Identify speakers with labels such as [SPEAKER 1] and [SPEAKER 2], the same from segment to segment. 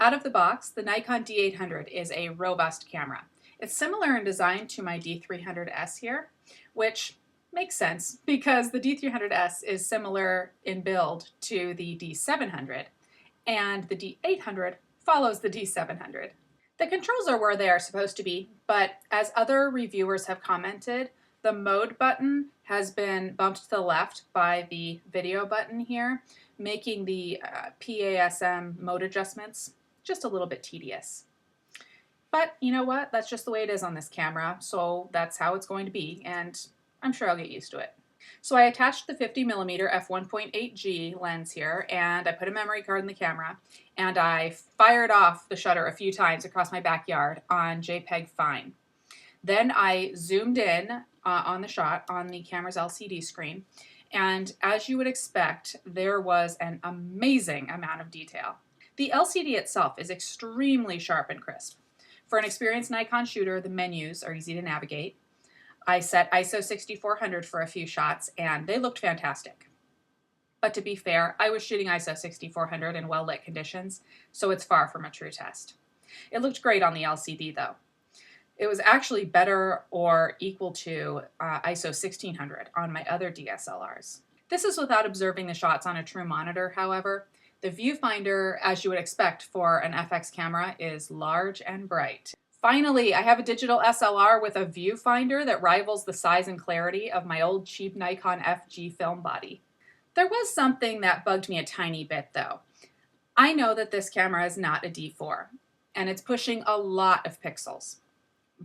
[SPEAKER 1] Out of the box, the Nikon D800 is a robust camera. It's similar in design to my D300S here, which makes sense because the D300S is similar in build to the D700, and the D800 follows the D700. The controls are where they are supposed to be, but as other reviewers have commented, the mode button has been bumped to the left by the video button here, making the PASM mode adjustments just a little bit tedious. But you know what? That's just the way it is on this camera, so that's how it's going to be, and I'm sure I'll get used to it. So I attached the 50mm f1.8G lens here, and I put a memory card in the camera, and I fired off the shutter a few times across my backyard on JPEG Fine. Then I zoomed in on the shot on the camera's LCD screen, and as you would expect, there was an amazing amount of detail. The LCD itself is extremely sharp and crisp. For an experienced Nikon shooter, the menus are easy to navigate. I set ISO 6400 for a few shots, and they looked fantastic. But to be fair, I was shooting ISO 6400 in well-lit conditions, so it's far from a true test. It looked great on the LCD, though. It was actually better or equal to ISO 1600 on my other DSLRs. This is without observing the shots on a true monitor, however. The viewfinder, as you would expect for an FX camera, is large and bright. Finally, I have a digital SLR with a viewfinder that rivals the size and clarity of my old cheap Nikon FG film body. There was something that bugged me a tiny bit though. I know that this camera is not a D4, and it's pushing a lot of pixels.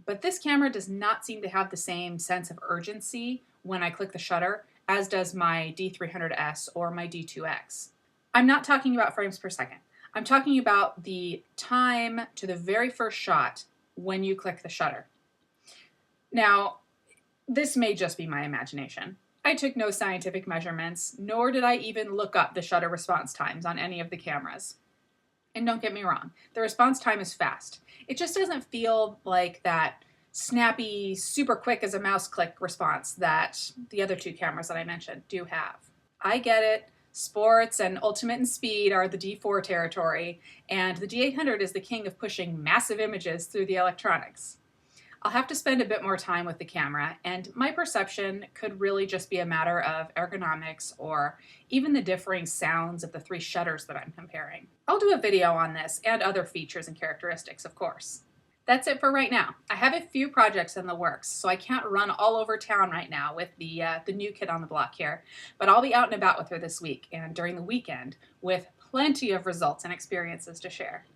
[SPEAKER 1] But this camera does not seem to have the same sense of urgency when I click the shutter as does my D300S or my D2X. I'm not talking about frames per second. I'm talking about the time to the very first shot when you click the shutter. Now, this may just be my imagination. I took no scientific measurements, nor did I even look up the shutter response times on any of the cameras. And don't get me wrong, the response time is fast. It just doesn't feel like that snappy, super quick as a mouse click response that the other two cameras that I mentioned do have. I get it. Sports and ultimate and speed are the D4 territory, and the D800 is the king of pushing massive images through the electronics. I'll have to spend a bit more time with the camera, and my perception could really just be a matter of ergonomics or even the differing sounds of the three shutters that I'm comparing. I'll do a video on this and other features and characteristics, of course. That's it for right now. I have a few projects in the works, so I can't run all over town right now with the new kid on the block here, but I'll be out and about with her this week and during the weekend with plenty of results and experiences to share.